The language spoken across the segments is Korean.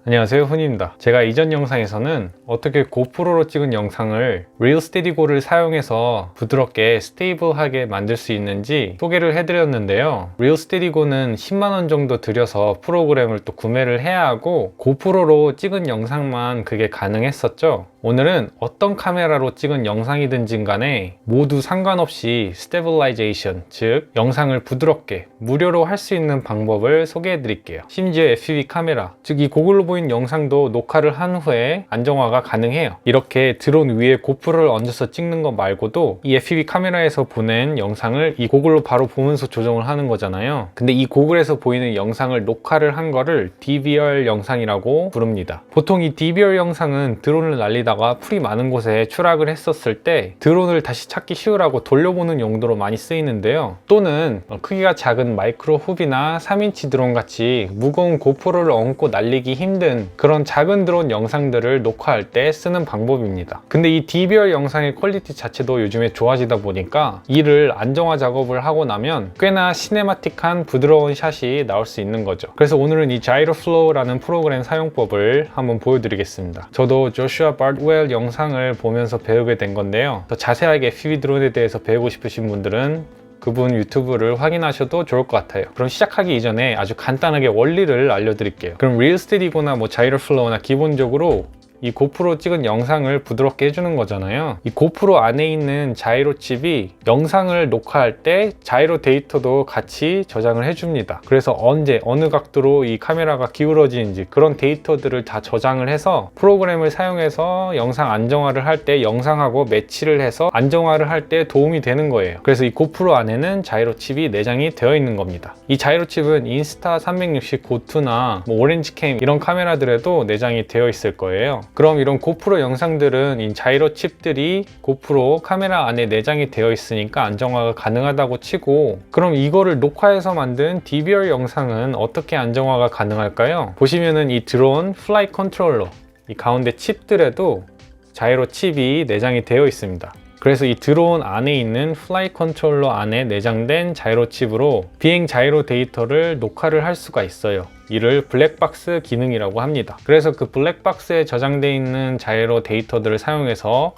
안녕하세요, 훈입니다. 제가 이전 영상에서는 어떻게 고프로로 찍은 영상을 Real Steady Go를 사용해서 부드럽게 스테이블하게 만들 수 있는지 소개를 해드렸는데요. Real Steady Go는 10만원 정도 들여서 프로그램을 또 구매를 해야 하고 고프로로 찍은 영상만 그게 가능했었죠. 오늘은 어떤 카메라로 찍은 영상이든지 간에 모두 상관없이 스테빌라이제이션, 즉 영상을 부드럽게 무료로 할 수 있는 방법을 소개해 드릴게요. 심지어 FPV 카메라, 즉 이 고글로 보인 영상도 녹화를 한 후에 안정화가 가능해요. 이렇게 드론 위에 고프로를 얹어서 찍는 것 말고도 이 FPV 카메라에서 보낸 영상을 이 고글로 바로 보면서 조정을 하는 거잖아요. 근데 이 고글에서 보이는 영상을 녹화를 한 거를 DVR 영상이라고 부릅니다. 보통 이 DVR 영상은 드론을 날리다가 풀이 많은 곳에 추락을 했었을 때 드론을 다시 찾기 쉬우라고 돌려보는 용도로 많이 쓰이는데요. 또는 크기가 작은 마이크로 훅이나 3인치 드론 같이 무거운 고프로를 얹고 날리기 힘든 그런 작은 드론 영상들을 녹화할 때 쓰는 방법입니다. 근데 이 DVR 영상의 퀄리티 자체도 요즘에 좋아지다 보니까 이를 안정화 작업을 하고 나면 꽤나 시네마틱한 부드러운 샷이 나올 수 있는 거죠. 그래서 오늘은 이 자이로플로우라는 프로그램 사용법을 한번 보여드리겠습니다. 저도 조슈아 바드웰 영상을 보면서 배우게 된 건데요. 더 자세하게 FPV 드론에 대해서 배우고 싶으신 분들은 그분 유튜브를 확인하셔도 좋을 것 같아요. 그럼 시작하기 이전에 아주 간단하게 원리를 알려드릴게요. 그럼 Real Steady Go나 자이로플로우나 기본적으로 이 고프로 찍은 영상을 부드럽게 해주는 거잖아요. 이 고프로 안에 있는 자이로 칩이 영상을 녹화할 때 자이로 데이터도 같이 저장을 해줍니다. 그래서 언제 어느 각도로 이 카메라가 기울어지는지 그런 데이터들을 다 저장을 해서 프로그램을 사용해서 영상 안정화를 할 때 영상하고 매치를 해서 안정화를 할 때 도움이 되는 거예요. 그래서 이 고프로 안에는 자이로 칩이 내장이 되어 있는 겁니다. 이 자이로 칩은 인스타 360 고투나 오렌지캠 이런 카메라들에도 내장이 되어 있을 거예요. 그럼 이런 고프로 영상들은 이 자이로 칩들이 고프로 카메라 안에 내장이 되어 있으니까 안정화가 가능하다고 치고, 그럼 이거를 녹화해서 만든 DVR 영상은 어떻게 안정화가 가능할까요? 보시면은 이 드론 플라이 컨트롤러 이 가운데 칩들에도 자이로 칩이 내장이 되어 있습니다. 그래서 이 드론 안에 있는 플라이 컨트롤러 안에 내장된 자이로 칩으로 비행 자이로 데이터를 녹화를 할 수가 있어요. 이를 블랙박스 기능이라고 합니다. 그래서 그 블랙박스에 저장되어 있는 자이로 데이터들을 사용해서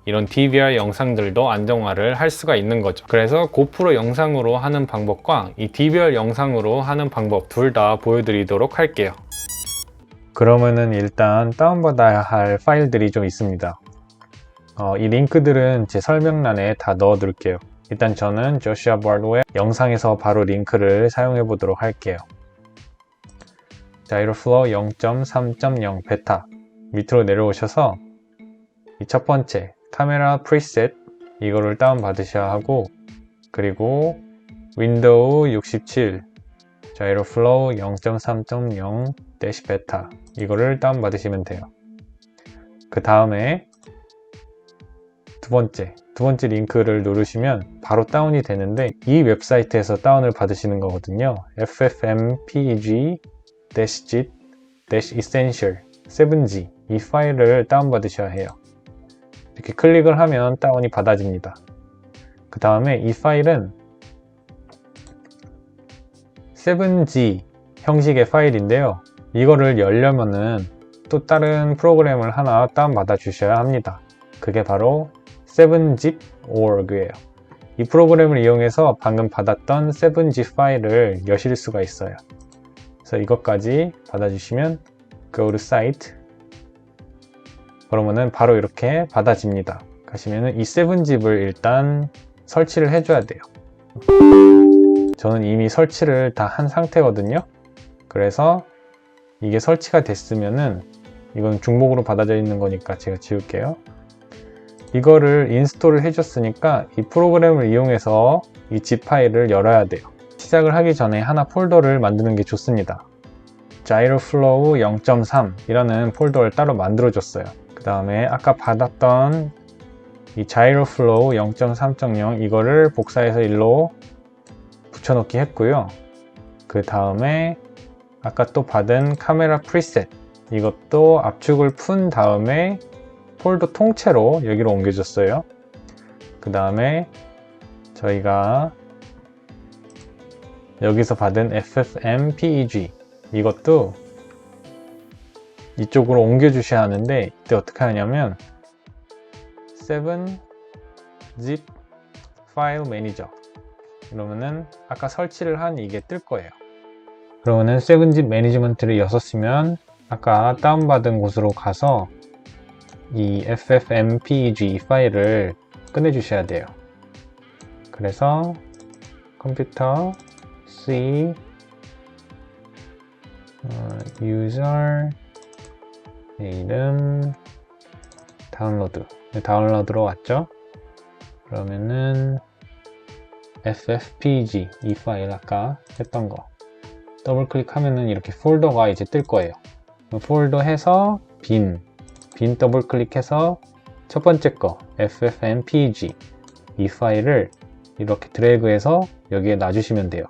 이런 DVR 영상들도 안정화를 할 수가 있는 거죠. 그래서 고프로 영상으로 하는 방법과 이 DVR 영상으로 하는 방법 둘 다 보여드리도록 할게요. 그러면은 일단 다운받아야 할 파일들이 좀 있습니다. 이 링크들은 제 설명란에 다 넣어 둘게요. 일단 저는 조슈아 바드웰 영상에서 바로 링크를 사용해 보도록 할게요. 자이로플로우 0.3.0 베타 밑으로 내려오셔서 이 첫 번째 카메라 프리셋 이거를 다운 받으셔야 하고, 그리고 윈도우 67 자이로플로우 0.3.0 베타 이거를 다운 받으시면 돼요. 그 다음에 두 번째 링크를 누르시면 바로 다운이 되는데 이 웹사이트에서 다운을 받으시는 거거든요. ffmpeg-zip-essential 7g 이 파일을 다운 받으셔야 해요. 이렇게 클릭을 하면 다운이 받아집니다. 그 다음에 이 파일은 7g 형식의 파일인데요. 이거를 열려면은 또 다른 프로그램을 하나 다운 받아 주셔야 합니다. 그게 바로 7zip.org예요. 이 프로그램을 이용해서 방금 받았던 7zip 파일을 여실 수가 있어요. 그래서 이것까지 받아주시면 go to site 그러면은 바로 이렇게 받아집니다. 가시면은 이 7zip을 일단 설치를 해줘야 돼요. 저는 이미 설치를 다 한 상태거든요. 그래서 이게 설치가 됐으면은 이건 중복으로 받아져 있는 거니까 제가 지울게요. 이거를 인스톨을 해줬으니까 이 프로그램을 이용해서 이 zip 파일을 열어야 돼요. 시작을 하기 전에 하나 폴더를 만드는 게 좋습니다. 자이로플로우 0.3 이라는 폴더를 따로 만들어 줬어요. 그 다음에 아까 받았던 이 자이로플로우 0.3.0 이거를 복사해서 일로 붙여넣기 했고요. 그 다음에 아까 또 받은 카메라 프리셋 이것도 압축을 푼 다음에 폴더 통째로 여기로 옮겨줬어요. 그 다음에 저희가 여기서 받은 FFmpeg 이것도 이쪽으로 옮겨 주셔야 하는데, 이때 어떻게 하냐면 7zip 파일 매니저 이러면은 아까 설치를 한 이게 뜰 거예요. 그러면은 7zip 매니지먼트를 여셨으면 아까 다운받은 곳으로 가서 이 ffmpeg 파일을 꺼내 주셔야 돼요. 그래서 컴퓨터 C user 이름 다운로드로 왔죠. 그러면은 ffmpeg 이 파일 아까 했던 거 더블 클릭하면은 이렇게 폴더가 이제 뜰 거예요. 폴더 해서 빈 더블 클릭해서 첫 번째 거 ffmpeg 이 파일을 이렇게 드래그해서 여기에 놔주시면 돼요.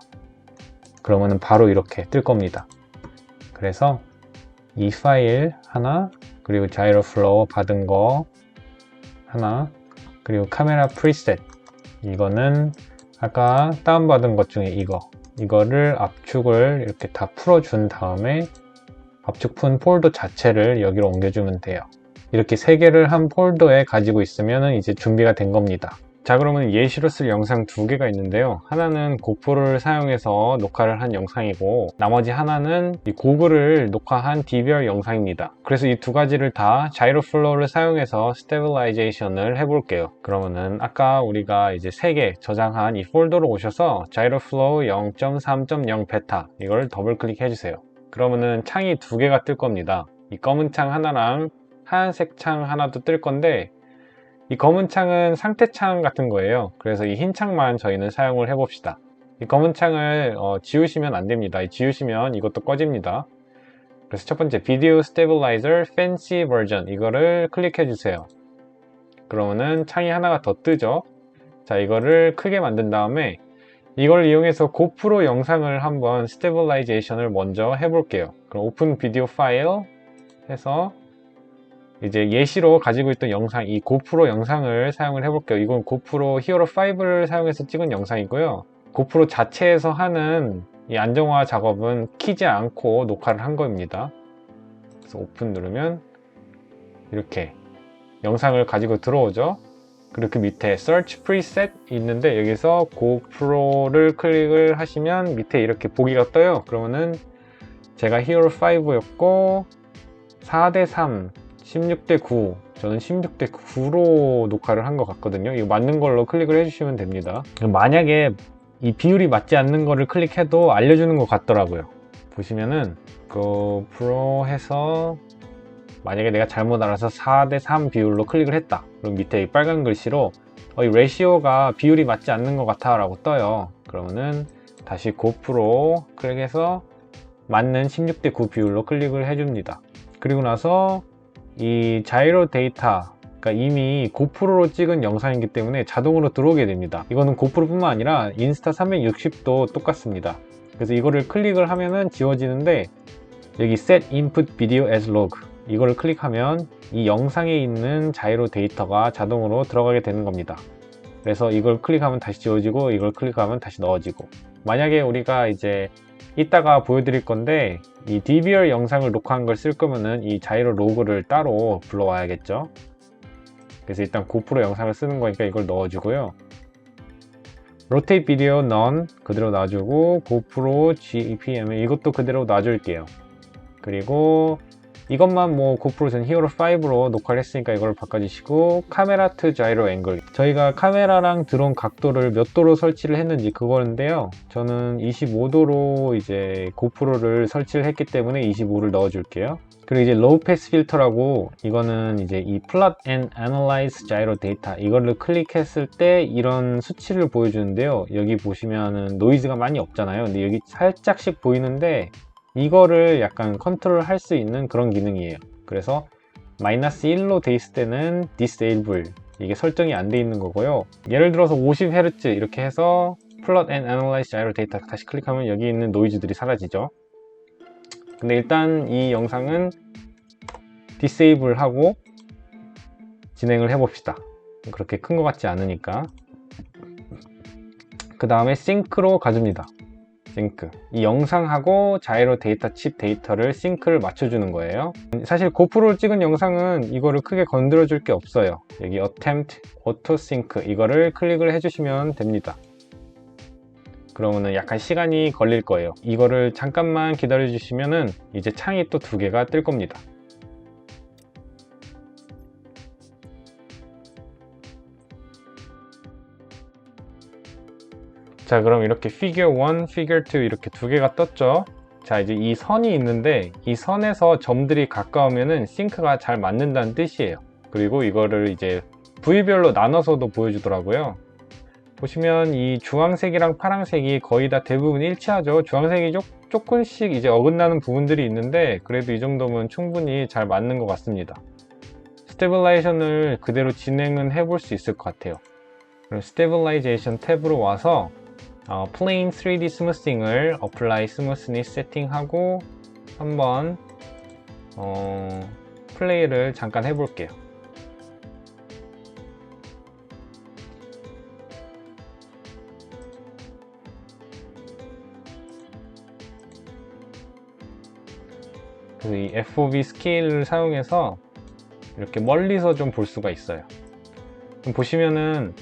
그러면은 바로 이렇게 뜰 겁니다. 그래서 이 파일 하나, 그리고 자이로 플로우 받은 거 하나, 그리고 카메라 프리셋 이거는 아까 다운받은 것 중에 이거를 압축을 이렇게 다 풀어준 다음에 압축 푼 폴더 자체를 여기로 옮겨주면 돼요. 이렇게 세 개를 한 폴더에 가지고 있으면 이제 준비가 된 겁니다. 자, 그러면 예시로 쓸 영상 두 개가 있는데요. 하나는 고프로를 사용해서 녹화를 한 영상이고, 나머지 하나는 이 고글을 녹화한 DVR 영상입니다. 그래서 이 두 가지를 다 자이로 플로우를 사용해서 스테빌라이제이션을 해볼게요. 그러면은 아까 우리가 이제 세 개 저장한 이 폴더로 오셔서 자이로 플로우 0.3.0 베타 이걸 더블 클릭해 주세요. 그러면은 창이 두 개가 뜰 겁니다. 이 검은 창 하나랑 하얀색 창 하나도 뜰 건데, 이 검은 창은 상태 창 같은 거예요. 그래서 이 흰 창만 저희는 사용을 해봅시다. 이 검은 창을 지우시면 안 됩니다. 지우시면 이것도 꺼집니다. 그래서 첫 번째 비디오 스테빌라이저 팬시 버전 이거를 클릭해 주세요. 그러면은 창이 하나가 더 뜨죠. 자, 이거를 크게 만든 다음에 이걸 이용해서 고프로 영상을 한번 스테빌라이제이션을 먼저 해볼게요. 그럼 오픈 비디오 파일 해서 이제 예시로 가지고 있던 영상, 이 고프로 영상을 사용을 해볼게요. 이건 고프로 히어로 5를 사용해서 찍은 영상이고요. 고프로 자체에서 하는 이 안정화 작업은 키지 않고 녹화를 한 겁니다. 그래서 오픈 누르면 이렇게 영상을 가지고 들어오죠. 그리고 그 밑에 Search Preset 있는데 여기서 고프로를 클릭을 하시면 밑에 이렇게 보기가 떠요. 그러면은 제가 히어로 5였고 4:3 16:9 저는 16:9로 녹화를 한 것 같거든요. 이거 맞는 걸로 클릭을 해주시면 됩니다. 만약에 이 비율이 맞지 않는 거를 클릭해도 알려주는 것 같더라고요. 보시면은 GoPro 해서 만약에 내가 잘못 알아서 4:3 비율로 클릭을 했다. 그럼 밑에 이 빨간 글씨로 이 레시오가 비율이 맞지 않는 것 같아 라고 떠요. 그러면은 다시 GoPro 클릭해서 맞는 16:9 비율로 클릭을 해줍니다. 그리고 나서 이 자이로 데이터, 그러니까 이미 고프로로 찍은 영상이기 때문에 자동으로 들어오게 됩니다. 이거는 고프로 뿐만 아니라 인스타 360도 똑같습니다. 그래서 이거를 클릭을 하면은 지워지는데 여기 Set Input Video as Log 이거를 클릭하면 이 영상에 있는 자이로 데이터가 자동으로 들어가게 되는 겁니다. 그래서 이걸 클릭하면 다시 지워지고 이걸 클릭하면 다시 넣어지고, 만약에 우리가 이제 이따가 보여드릴 건데 이 DVR 영상을 녹화한 걸 쓸 거면은 이 자이로 로그를 따로 불러와야겠죠. 그래서 일단 고프로 영상을 쓰는 거니까 이걸 넣어주고요. Rotate Video None 그대로 놔주고 고프로 GPM 이것도 그대로 놔줄게요. 그리고 이것만 뭐 고프로 전 히어로 5로 녹화를 했으니까 이걸 바꿔주시고 카메라 투 자이로 앵글, 저희가 카메라랑 드론 각도를 몇 도로 설치를 했는지 그거인데요. 저는 25도로 이제 고프로를 설치를 했기 때문에 25를 넣어줄게요. 그리고 이제 로우 패스 필터라고, 이거는 이제 이 Plot and Analyze Gyro Data 이거를 클릭했을 때 이런 수치를 보여주는데요. 여기 보시면은 노이즈가 많이 없잖아요. 근데 여기 살짝씩 보이는데 이거를 약간 컨트롤 할 수 있는 그런 기능이에요. 그래서 마이너스 1로 돼 있을 때는 Disable 이게 설정이 안 돼 있는 거고요. 예를 들어서 50Hz 이렇게 해서 Plot and Analyze Gyro Data 다시 클릭하면 여기 있는 노이즈들이 사라지죠. 근데 일단 이 영상은 Disable 하고 진행을 해봅시다. 그렇게 큰 것 같지 않으니까. 그 다음에 싱크로 가줍니다. 싱크. 이 영상하고 자이로 데이터 칩 데이터를 싱크를 맞춰주는 거예요. 사실 고프로를 찍은 영상은 이거를 크게 건드려 줄 게 없어요. 여기 Attempt Auto Sync 이거를 클릭을 해주시면 됩니다. 그러면은 약간 시간이 걸릴 거예요. 이거를 잠깐만 기다려 주시면은 이제 창이 또 2개가 뜰 겁니다. 자, 그럼 이렇게 Figure 1, Figure 2 이렇게 2개가 떴죠. 자, 이제 이 선이 있는데 이 선에서 점들이 가까우면은 싱크가 잘 맞는다는 뜻이에요. 그리고 이거를 이제 부위별로 나눠서도 보여주더라고요. 보시면 이 주황색이랑 파란색이 거의 다 대부분 일치하죠. 주황색이 조금씩 이제 어긋나는 부분들이 있는데 그래도 이 정도면 충분히 잘 맞는 것 같습니다. 스테빌라이제이션을 그대로 진행은 해볼 수 있을 것 같아요. 그럼 스테빌라이제이션 탭으로 와서 Plane 3D Smoothing을 Apply Smoothness 세팅하고 한번 플레이를 잠깐 해볼게요. 그래서 이 FOV 스케일을 사용해서 이렇게 멀리서 좀 볼 수가 있어요. 보시면은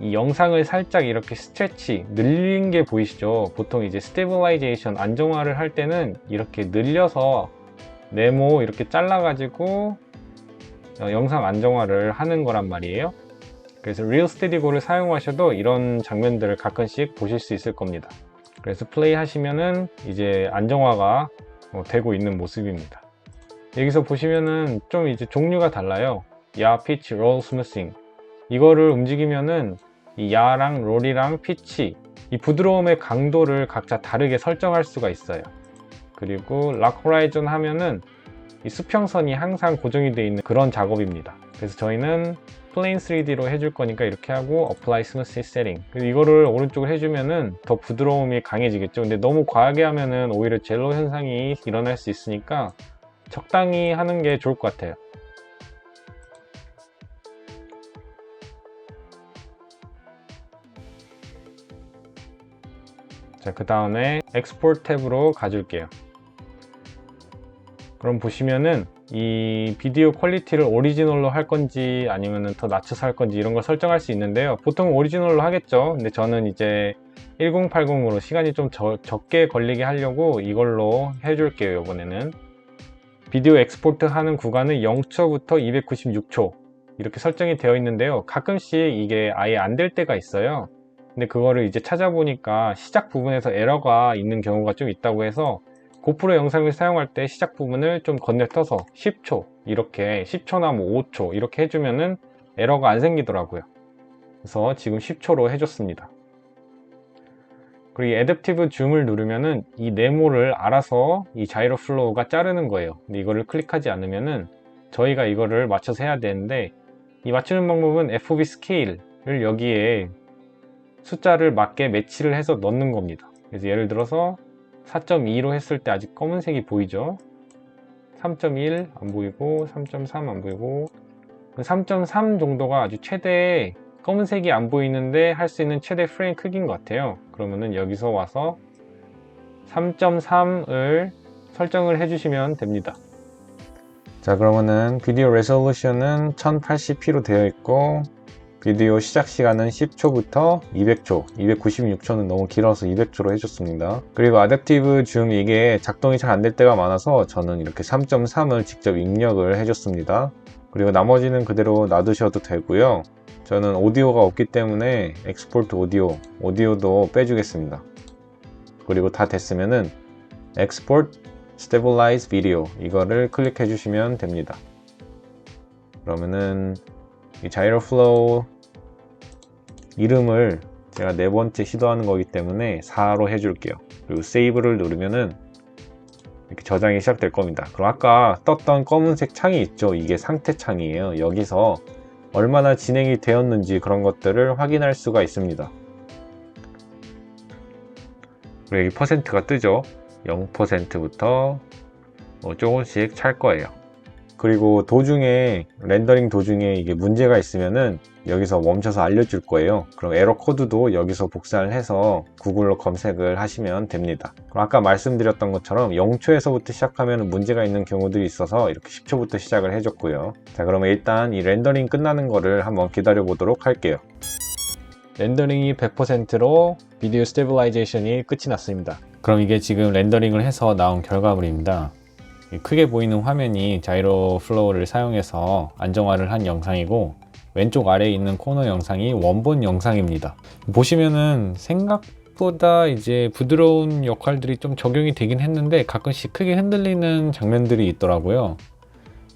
이 영상을 살짝 이렇게 스트레치 늘린 게 보이시죠? 보통 이제 스테빌라이제이션 안정화를 할 때는 이렇게 늘려서 네모 이렇게 잘라 가지고 영상 안정화를 하는 거란 말이에요. 그래서 Real Steady Go를 사용하셔도 이런 장면들을 가끔씩 보실 수 있을 겁니다. 그래서 플레이 하시면은 이제 안정화가 되고 있는 모습입니다. 여기서 보시면은 좀 이제 종류가 달라요. 야, 피치, 롤, 스무싱. 이거를 움직이면은 이 야랑 롤이랑 피치, 이 부드러움의 강도를 각자 다르게 설정할 수가 있어요. 그리고 락 호라이즌 하면은 이 수평선이 항상 고정이 되어 있는 그런 작업입니다. 그래서 저희는 플레인 3D로 해줄 거니까 이렇게 하고 Apply Smoothness Setting. 이거를 오른쪽으로 해주면은 더 부드러움이 강해지겠죠. 근데 너무 과하게 하면은 오히려 젤로 현상이 일어날 수 있으니까 적당히 하는 게 좋을 것 같아요. 자, 그 다음에 Export 탭으로 가줄게요. 그럼 보시면은 이 비디오 퀄리티를 오리지널로 할 건지 아니면 더 낮춰서 할 건지 이런 걸 설정할 수 있는데요. 보통 오리지널로 하겠죠. 근데 저는 이제 1080으로 시간이 좀 적게 걸리게 하려고 이걸로 해줄게요. 이번에는 비디오 엑스포트 하는 구간은 0초부터 296초 이렇게 설정이 되어 있는데요. 가끔씩 이게 아예 안 될 때가 있어요. 근데 그거를 이제 찾아보니까 시작 부분에서 에러가 있는 경우가 좀 있다고 해서 고프로 영상을 사용할 때 시작 부분을 좀 건네떠서 10초 이렇게 10초나 뭐 5초 이렇게 해주면은 에러가 안 생기더라고요. 그래서 지금 10초로 해줬습니다. 그리고 이 애댑티브 줌을 누르면은 이 네모를 알아서 이 자이로 플로우가 자르는 거예요. 근데 이거를 클릭하지 않으면은 저희가 이거를 맞춰서 해야 되는데 이 맞추는 방법은 FOV 스케일을 여기에 숫자를 맞게 매치를 해서 넣는 겁니다. 그래서 예를 들어서 4.2로 했을 때 아직 검은색이 보이죠? 3.1 안 보이고 3.3 안 보이고 3.3 정도가 아주 최대의 검은색이 안 보이는데 할 수 있는 최대 프레임 크기인 것 같아요. 그러면은 여기서 와서 3.3을 설정을 해주시면 됩니다. 자, 그러면은 비디오 레솔루션은 1080p로 되어 있고 비디오 시작 시간은 10초부터 200초, 296초는 너무 길어서 200초로 해줬습니다. 그리고 아댑티브 줌 이게 작동이 잘 안 될 때가 많아서 저는 이렇게 3.3을 직접 입력을 해줬습니다. 그리고 나머지는 그대로 놔두셔도 되고요. 저는 오디오가 없기 때문에 엑스포트 오디오도 빼주겠습니다. 그리고 다 됐으면은 Export Stabilize Video 이거를 클릭해 주시면 됩니다. 그러면은 이 자이로 플로우 이름을 제가 4번째 시도하는 거기 때문에 4로 해줄게요. 그리고 세이브를 누르면은 이렇게 저장이 시작될 겁니다. 그럼 아까 떴던 검은색 창이 있죠? 이게 상태 창이에요. 여기서 얼마나 진행이 되었는지 그런 것들을 확인할 수가 있습니다. 그리고 여기 퍼센트가 뜨죠? 0%부터 조금씩 찰 거예요. 그리고 도중에 렌더링 도중에 이게 문제가 있으면은 여기서 멈춰서 알려줄 거예요. 그럼 에러 코드도 여기서 복사를 해서 구글로 검색을 하시면 됩니다. 그럼 아까 말씀드렸던 것처럼 0초에서부터 시작하면 문제가 있는 경우들이 있어서 이렇게 10초부터 시작을 해줬고요. 자, 그러면 일단 이 렌더링 끝나는 거를 한번 기다려 보도록 할게요. 렌더링이 100%로 비디오 스테빌라이제이션이 끝이 났습니다. 그럼 이게 지금 렌더링을 해서 나온 결과물입니다. 크게 보이는 화면이 자이로 플로우를 사용해서 안정화를 한 영상이고, 왼쪽 아래에 있는 코너 영상이 원본 영상입니다. 보시면은 생각보다 이제 부드러운 역할들이 좀 적용이 되긴 했는데 가끔씩 크게 흔들리는 장면들이 있더라고요.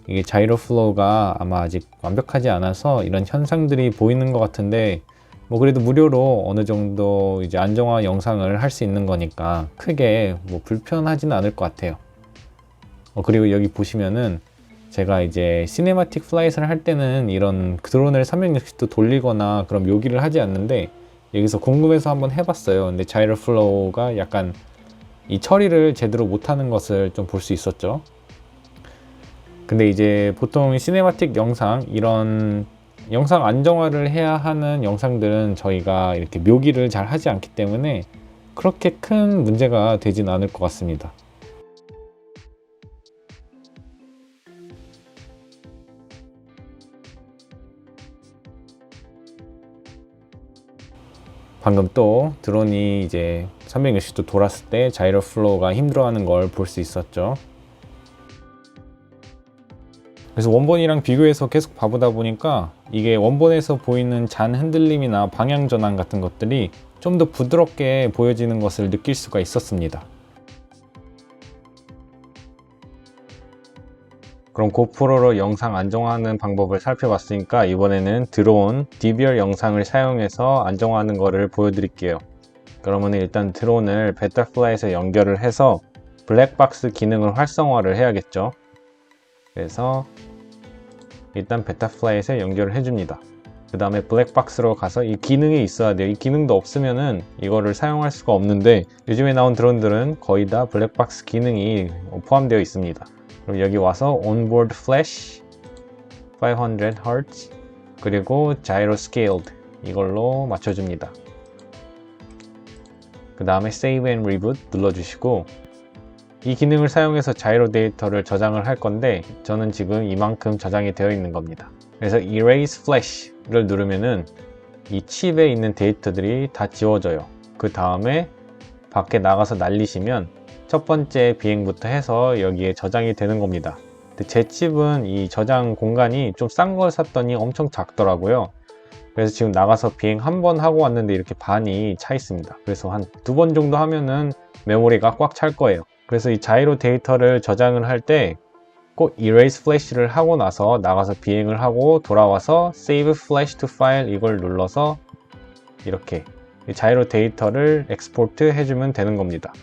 이게 자이로 플로우가 아마 아직 완벽하지 않아서 이런 현상들이 보이는 것 같은데, 뭐 그래도 무료로 어느 정도 이제 안정화 영상을 할 수 있는 거니까 크게 뭐 불편하지는 않을 것 같아요. 그리고 여기 보시면은 제가 이제 시네마틱 플라이트를 할 때는 이런 드론을 360도 돌리거나 그런 묘기를 하지 않는데, 여기서 궁금해서 한번 해봤어요. 근데 자이로 플로우가 약간 이 처리를 제대로 못하는 것을 좀 볼 수 있었죠. 근데 이제 보통 시네마틱 영상, 이런 영상 안정화를 해야 하는 영상들은 저희가 이렇게 묘기를 잘 하지 않기 때문에 그렇게 큰 문제가 되진 않을 것 같습니다. 방금 또 드론이 이제 360도 돌았을 때 자이로 플로우가 힘들어하는 걸 볼 수 있었죠. 그래서 원본이랑 비교해서 계속 봐보다 보니까 이게 원본에서 보이는 잔 흔들림이나 방향 전환 같은 것들이 좀 더 부드럽게 보여지는 것을 느낄 수가 있었습니다. 그럼 고프로로 영상 안정화하는 방법을 살펴봤으니까 이번에는 드론 DVR 영상을 사용해서 안정화하는 것을 보여드릴게요. 그러면 일단 드론을 베타플라이에서 연결을 해서 블랙박스 기능을 활성화를 해야겠죠. 그래서 일단 베타플라이에서 연결을 해줍니다. 그 다음에 블랙박스로 가서 이 기능이 있어야 돼요. 이 기능도 없으면은 이거를 사용할 수가 없는데, 요즘에 나온 드론들은 거의 다 블랙박스 기능이 포함되어 있습니다. 그럼 여기 와서 onboard flash 500Hz 그리고 gyro scaled 이걸로 맞춰줍니다. 그 다음에 save and reboot 눌러주시고, 이 기능을 사용해서 자이로 데이터를 저장을 할 건데 저는 지금 이만큼 저장이 되어 있는 겁니다. 그래서 erase flash를 누르면은 이 칩에 있는 데이터들이 다 지워져요. 그 다음에 밖에 나가서 날리시면 첫 번째 비행부터 해서 여기에 저장이 되는 겁니다. 근데 제 칩은 이 저장 공간이 좀 싼 걸 샀더니 엄청 작더라고요. 그래서 지금 나가서 비행 한 번 하고 왔는데 이렇게 반이 차 있습니다. 그래서 한 2번 정도 하면은 메모리가 꽉 찰 거예요. 그래서 이 자이로 데이터를 저장을 할 때 꼭 erase flash를 하고 나서 나가서 비행을 하고 돌아와서 save flash to file 이걸 눌러서 이렇게 자이로 데이터를 엑스포트 해주면 되는 겁니다.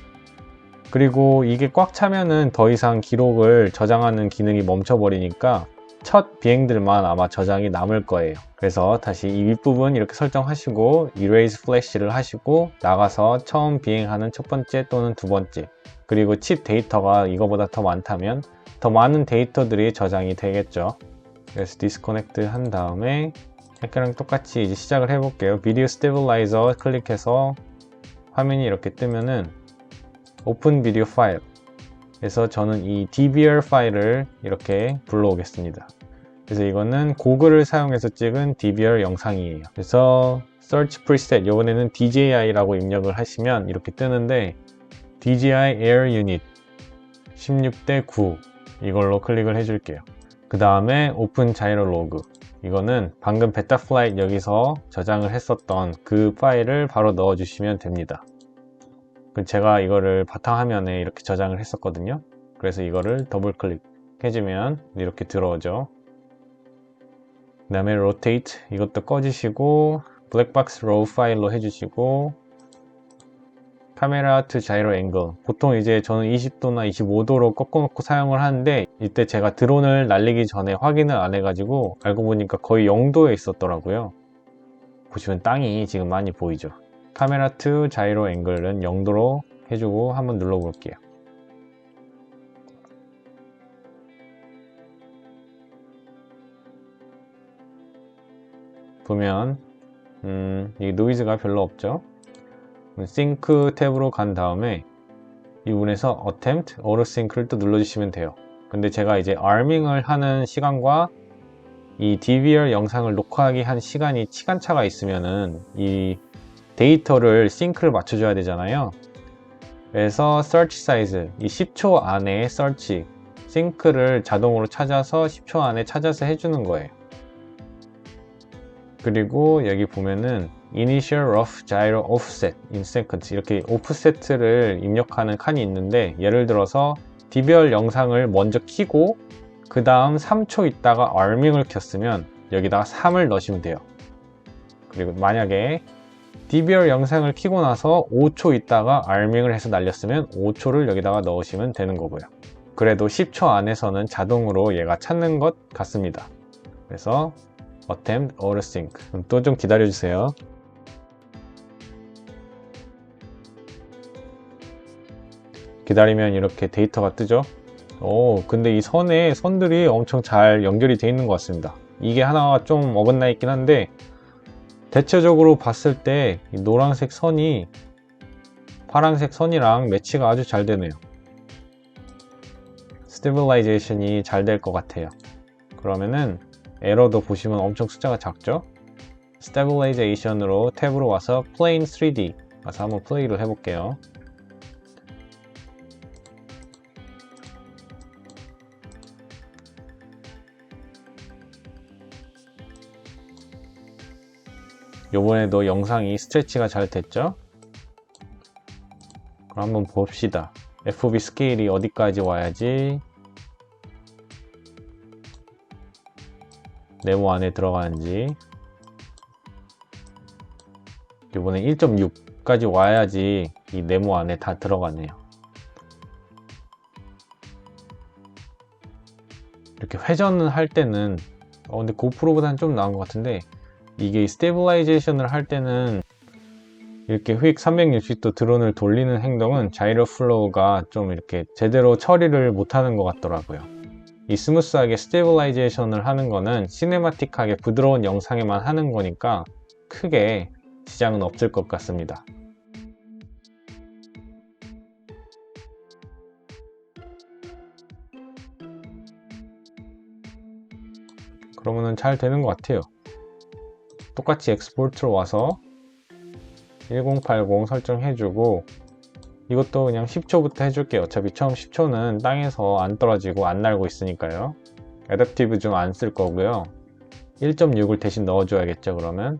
그리고 이게 꽉 차면은 더 이상 기록을 저장하는 기능이 멈춰버리니까 첫 비행들만 아마 저장이 남을 거예요. 그래서 다시 이 윗부분 이렇게 설정하시고 erase flash를 하시고 나가서 처음 비행하는 첫 번째 또는 두 번째, 그리고 칩 데이터가 이거보다 더 많다면 더 많은 데이터들이 저장이 되겠죠. 그래서 디스커넥트 한 다음에 아까랑 똑같이 이제 시작을 해볼게요. 비디오 스테빌라이저 클릭해서 화면이 이렇게 뜨면은 오픈 비디오 파일, 그래서 저는 이 DVR 파일을 이렇게 불러오겠습니다. 그래서 이거는 고글을 사용해서 찍은 DVR 영상이에요. 그래서 Search Preset, 이번에는 DJI라고 입력을 하시면 이렇게 뜨는데 DJI Air Unit 16:9 이걸로 클릭을 해줄게요. 그 다음에 오픈 자이로 로그, 이거는 방금 베타 플라이트 여기서 저장을 했었던 그 파일을 바로 넣어주시면 됩니다. 제가 이거를 바탕화면에 이렇게 저장을 했었거든요. 그래서 이거를 더블 클릭 해주면 이렇게 들어오죠. 그 다음에 rotate 이것도 꺼주시고 블랙박스 로우 파일로 해주시고 카메라 to gyro angle, 보통 이제 저는 20도나 25도로 꺾어놓고 사용을 하는데 이때 제가 드론을 날리기 전에 확인을 안 해가지고 알고 보니까 거의 0도에 있었더라고요. 보시면 땅이 지금 많이 보이죠. 카메라 to gyro angle는 0도로 해주고 한번 눌러볼게요. 보면 이 노이즈가 별로 없죠. 싱크 탭으로 간 다음에 이 부분에서 attempt auto sync를 또 눌러주시면 돼요. 근데 제가 이제 arming을 하는 시간과 이 DVR 영상을 녹화하기 한 시간이 시간차가 있으면은 이 데이터를 싱크를 맞춰줘야 되잖아요. 그래서 search size, 이 10초 안에 search, 싱크를 자동으로 찾아서 10초 안에 찾아서 해주는 거예요. 그리고 여기 보면은 initial rough gyro offset in seconds 이렇게 오프셋을 입력하는 칸이 있는데, 예를 들어서 DVR 영상을 먼저 켜고 그 다음 3초 있다가 arming을 켰으면 여기다가 3을 넣으시면 돼요. 그리고 만약에 DVR 영상을 켜고 나서 5초 있다가 arming을 해서 날렸으면 5초를 여기다가 넣으시면 되는 거고요. 그래도 10초 안에서는 자동으로 얘가 찾는 것 같습니다. 그래서 attempt auto sync 또 좀 기다려 주세요. 기다리면 이렇게 데이터가 뜨죠. 근데 이 선들이 엄청 잘 연결이 되어 있는 것 같습니다. 이게 하나가 좀 어긋나 있긴 한데, 대체적으로 봤을 때 이 노란색 선이 파란색 선이랑 매치가 아주 잘 되네요. 스테빌라이제이션이 잘 될 것 같아요. 그러면은 에러도 보시면 엄청 숫자가 작죠? 스테빌라이제이션으로 탭으로 와서 Plane 3D 가서 한번 플레이를 해볼게요. 요번에도 영상이 스트레치가 잘 됐죠? 그럼 한번 봅시다. FOV 스케일이 어디까지 와야지 네모 안에 들어가는지. 요번에 1.6까지 와야지 이 네모 안에 다 들어가네요. 이렇게 회전을 할 때는 근데 고프로보다는 좀 나은 것 같은데, 이게 스테빌라이제이션을 할 때는 이렇게 휙 360도 드론을 돌리는 행동은 자이로 플로우가 좀 이렇게 제대로 처리를 못하는 것 같더라고요. 이 스무스하게 스테빌라이제이션을 하는 거는 시네마틱하게 부드러운 영상에만 하는 거니까 크게 지장은 없을 것 같습니다. 그러면은 잘 되는 것 같아요. 똑같이 엑스포트로 와서 1080 설정해주고, 이것도 그냥 10초부터 해줄게요. 어차피 처음 10초는 땅에서 안 떨어지고 안 날고 있으니까요. 애답티브 좀 안 쓸 거고요. 1.6을 대신 넣어줘야겠죠, 그러면.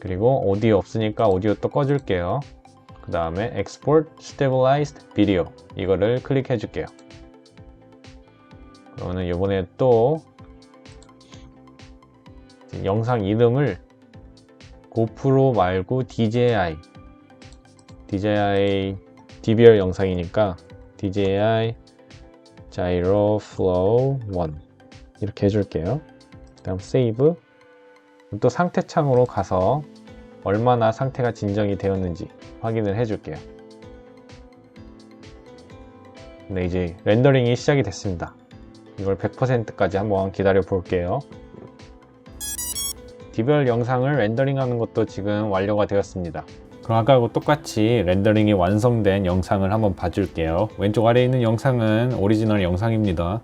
그리고 오디오 없으니까 오디오 또 꺼줄게요. 그 다음에 Export Stabilized Video 이거를 클릭해 줄게요. 그러면 이번에 또 영상 이름을 고프로 말고 DJI DVR 영상이니까 DJI Gyro Flow 1 이렇게 해줄게요. 그 다음 세이브. 또 상태 창으로 가서 얼마나 상태가 진정이 되었는지 확인을 해줄게요. 네, 이제 렌더링이 시작이 됐습니다. 이걸 100%까지 한번 기다려 볼게요. DVR 영상을 렌더링하는 것도 지금 완료가 되었습니다. 그럼 아까하고 똑같이 렌더링이 완성된 영상을 한번 봐줄게요. 왼쪽 아래에 있는 영상은 오리지널 영상입니다.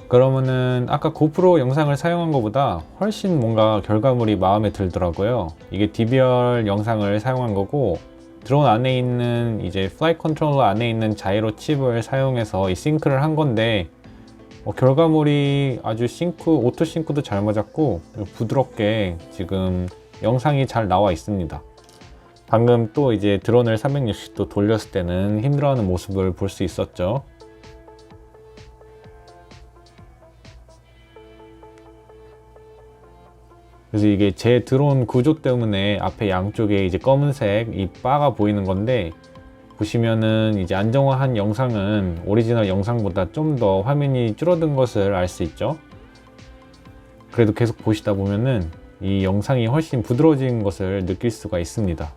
그러면은 아까 고프로 영상을 사용한 것보다 훨씬 뭔가 결과물이 마음에 들더라고요. 이게 DVR 영상을 사용한 거고, 드론 안에 있는 이제 플라이 컨트롤러 안에 있는 자이로 칩을 사용해서 이 싱크를 한 건데, 결과물이 아주 오토 싱크도 잘 맞았고 부드럽게 지금 영상이 잘 나와 있습니다. 방금 또 이제 드론을 360도 돌렸을 때는 힘들어하는 모습을 볼 수 있었죠. 그래서 이게 제 드론 구조 때문에 앞에 양쪽에 이제 검은색 이 바가 보이는 건데, 보시면은 이제 안정화한 영상은 오리지널 영상보다 좀 더 화면이 줄어든 것을 알 수 있죠. 그래도 계속 보시다 보면은 이 영상이 훨씬 부드러워진 것을 느낄 수가 있습니다.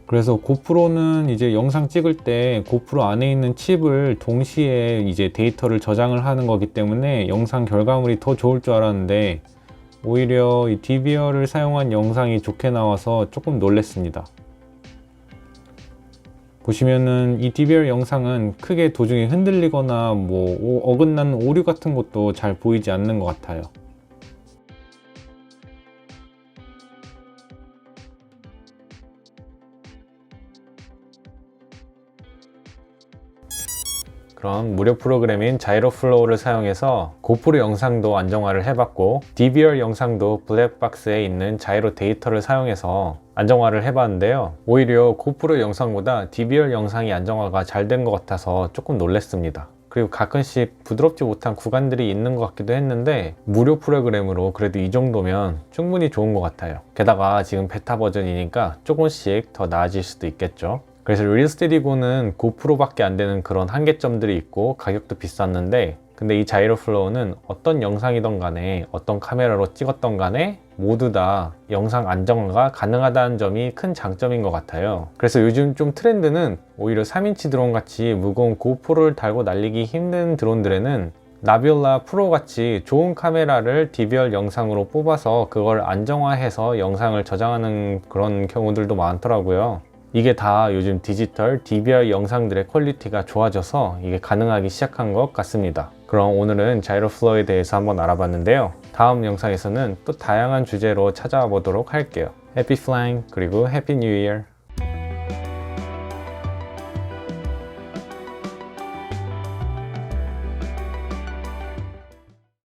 그래서 고프로는 이제 영상 찍을 때 고프로 안에 있는 칩을 동시에 이제 데이터를 저장을 하는 거기 때문에 영상 결과물이 더 좋을 줄 알았는데 오히려 이 DVR을 사용한 영상이 좋게 나와서 조금 놀랐습니다. 보시면은 이 DVR 영상은 크게 도중에 흔들리거나 뭐 어긋나는 오류 같은 것도 잘 보이지 않는 것 같아요. 그럼 무료 프로그램인 자이로플로우를 사용해서 고프로 영상도 안정화를 해봤고 DVR 영상도 블랙박스에 있는 자이로 데이터를 사용해서 안정화를 해봤는데요. 오히려 고프로 영상보다 DVR 영상이 안정화가 잘 된 것 같아서 조금 놀랐습니다. 그리고 가끔씩 부드럽지 못한 구간들이 있는 것 같기도 했는데 무료 프로그램으로 그래도 이 정도면 충분히 좋은 것 같아요. 게다가 지금 베타 버전이니까 조금씩 더 나아질 수도 있겠죠. 그래서 릴스테디고는 고프로밖에 안 되는 그런 한계점들이 있고 가격도 비쌌는데 근데 이 자이로플로우는 어떤 영상이든 간에 어떤 카메라로 찍었던 간에 모두 다 영상 안정화가 가능하다는 점이 큰 장점인 것 같아요. 그래서 요즘 좀 트렌드는 오히려 3인치 드론 같이 무거운 고프로를 달고 날리기 힘든 드론들에는 나빌라 프로 같이 좋은 카메라를 DVR 영상으로 뽑아서 그걸 안정화해서 영상을 저장하는 그런 경우들도 많더라고요. 이게 다 요즘 디지털 DVR 영상들의 퀄리티가 좋아져서 이게 가능하기 시작한 것 같습니다. 그럼 오늘은 자이로플로우에 대해서 한번 알아봤는데요. 다음 영상에서는 또 다양한 주제로 찾아와 보도록 할게요. 해피 플라잉 그리고 해피 뉴 이어.